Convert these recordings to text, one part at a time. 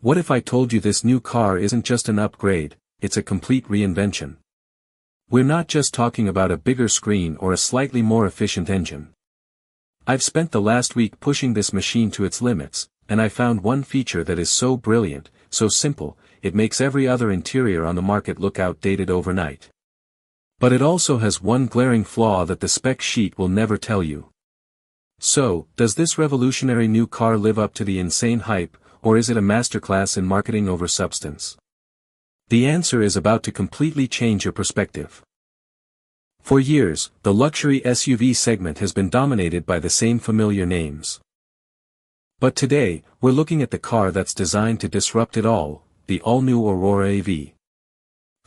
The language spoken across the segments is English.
What if I told you this new car isn't just an upgrade, it's a complete reinvention? We're not just talking about a bigger screen or a slightly more efficient engine. I've spent the last week pushing this machine to its limits, and I found one feature that is so brilliant, so simple, it makes every other interior on the market look outdated overnight. But it also has one glaring flaw that the spec sheet will never tell you. So, does this revolutionary new car live up to the insane hype, or is it a masterclass in marketing over substance? The answer is about to completely change your perspective. For years, the luxury SUV segment has been dominated by the same familiar names. But today, we're looking at the car that's designed to disrupt it all, the all-new Aurora AV.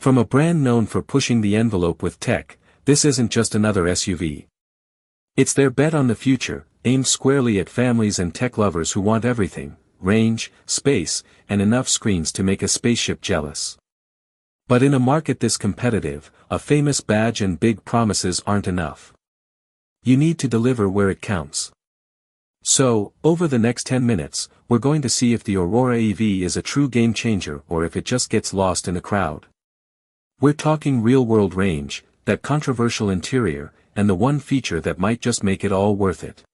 From a brand known for pushing the envelope with tech, this isn't just another SUV. It's their bet on the future, aimed squarely at families and tech lovers who want everything: range, space, and enough screens to make a spaceship jealous. But in a market this competitive, a famous badge and big promises aren't enough. You need to deliver where it counts. So, over the next 10 minutes, we're going to see if the Aurora AV is a true game changer or if it just gets lost in the crowd. We're talking real-world range, that controversial interior, and the one feature that might just make it all worth it.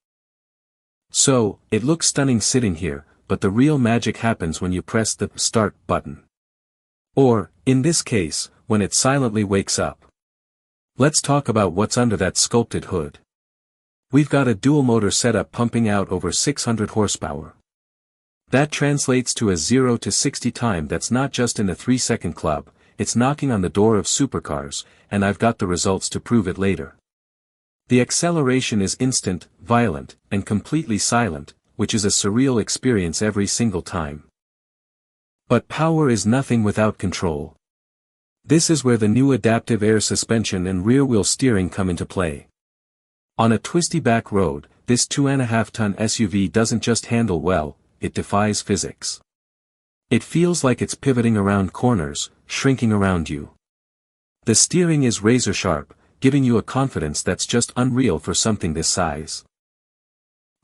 So, it looks stunning sitting here, but the real magic happens when you press the start button. Or, in this case, when it silently wakes up. Let's talk about what's under that sculpted hood. We've got a dual-motor setup pumping out over 600 horsepower. That translates to a 0 to 60 time that's not just in the 3-second club, it's knocking on the door of supercars, and I've got the results to prove it later. The acceleration is instant, violent, and completely silent, which is a surreal experience every single time. But power is nothing without control. This is where the new adaptive air suspension and rear-wheel steering come into play. On a twisty back road, this 2.5-ton SUV doesn't just handle well, it defies physics. It feels like it's pivoting around corners, shrinking around you. The steering is razor-sharp, giving you a confidence that's just unreal for something this size.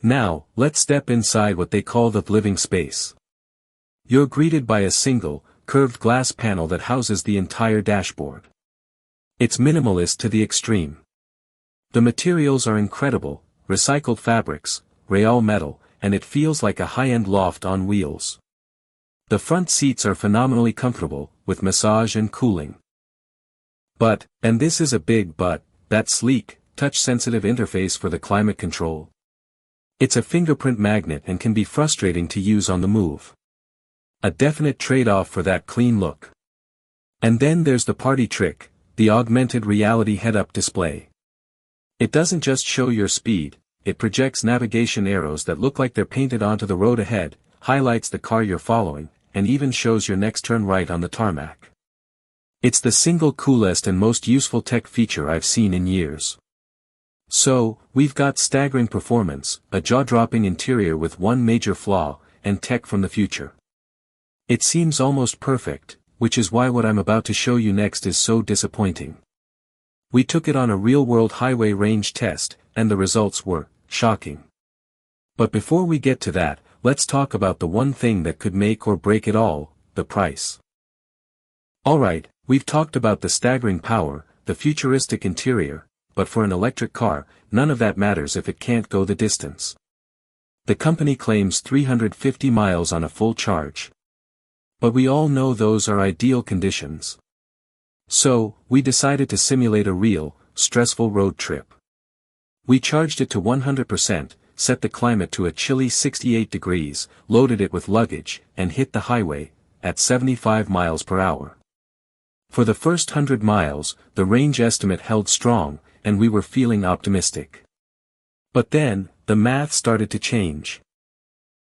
Now, let's step inside what they call the living space. You're greeted by a single, curved glass panel that houses the entire dashboard. It's minimalist to the extreme. The materials are incredible: recycled fabrics, rail metal, and it feels like a high-end loft on wheels. The front seats are phenomenally comfortable, with massage and cooling. But, and this is a big but, that sleek, touch-sensitive interface for the climate control. It's a fingerprint magnet and can be frustrating to use on the move. A definite trade-off for that clean look. And then there's the party trick, the augmented reality head-up display. It doesn't just show your speed, it projects navigation arrows that look like they're painted onto the road ahead, highlights the car you're following, and even shows your next turn right on the tarmac. It's the single coolest and most useful tech feature I've seen in years. So, we've got staggering performance, a jaw-dropping interior with one major flaw, and tech from the future. It seems almost perfect, which is why what I'm about to show you next is so disappointing. We took it on a real-world highway range test, and the results were shocking. But before we get to that, let's talk about the one thing that could make or break it all: the price. Alright, we've talked about the staggering power, the futuristic interior, but for an electric car, none of that matters if it can't go the distance. The company claims 350 miles on a full charge. But we all know those are ideal conditions. So, we decided to simulate a real, stressful road trip. We charged it to 100%, set the climate to a chilly 68 degrees, loaded it with luggage, and hit the highway, at 75 miles per hour. For the first 100 miles, the range estimate held strong, and we were feeling optimistic. But then, the math started to change.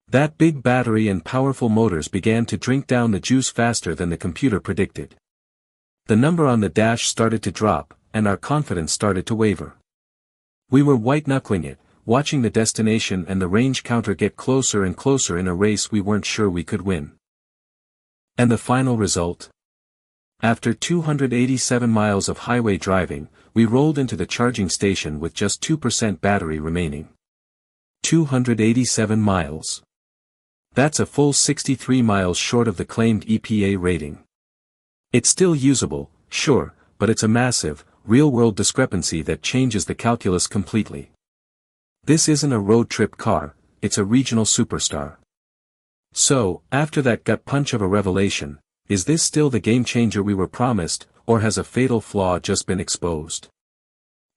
That big battery and powerful motors began to drink down the juice faster than the computer predicted. The number on the dash started to drop, and our confidence started to waver. We were white-knuckling it, watching the destination and the range counter get closer and closer in a race we weren't sure we could win. And the final result? After 287 miles of highway driving, we rolled into the charging station with just 2% battery remaining. 287 miles. That's a full 63 miles short of the claimed EPA rating. It's still usable, sure, but it's a massive, real-world discrepancy that changes the calculus completely. This isn't a road trip car, it's a regional superstar. So, after that gut punch of a revelation, is this still the game-changer we were promised, or has a fatal flaw just been exposed?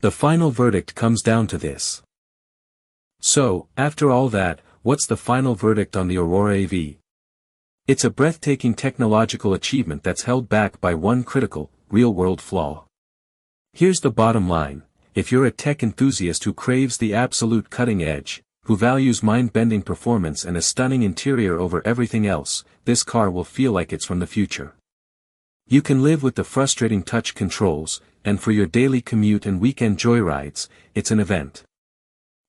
The final verdict comes down to this. So, after all that, what's the final verdict on the Aurora AV? It's a breathtaking technological achievement that's held back by one critical, real-world flaw. Here's the bottom line: if you're a tech enthusiast who craves the absolute cutting edge, who values mind-bending performance and a stunning interior over everything else, this car will feel like it's from the future. You can live with the frustrating touch controls, and for your daily commute and weekend joyrides, it's an event.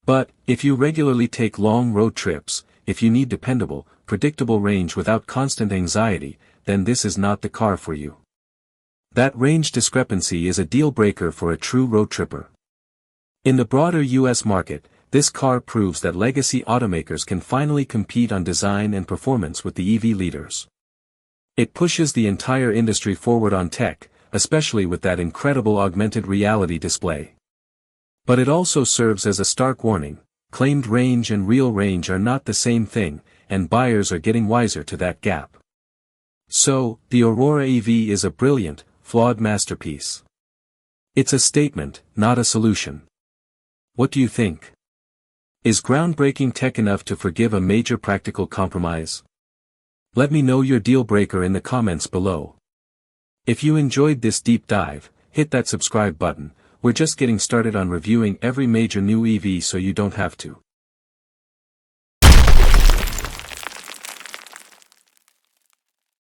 But, if you regularly take long road trips, if you need dependable, predictable range without constant anxiety, then this is not the car for you. That range discrepancy is a deal-breaker for a true road tripper. In the broader US market, this car proves that legacy automakers can finally compete on design and performance with the EV leaders. It pushes the entire industry forward on tech, especially with that incredible augmented reality display. But it also serves as a stark warning: claimed range and real range are not the same thing, and buyers are getting wiser to that gap. So, the Aurora AV is a brilliant, flawed masterpiece. It's a statement, not a solution. What do you think? Is groundbreaking tech enough to forgive a major practical compromise? Let me know your deal breaker in the comments below. If you enjoyed this deep dive, hit that subscribe button. We're just getting started on reviewing every major new EV, so you don't have to.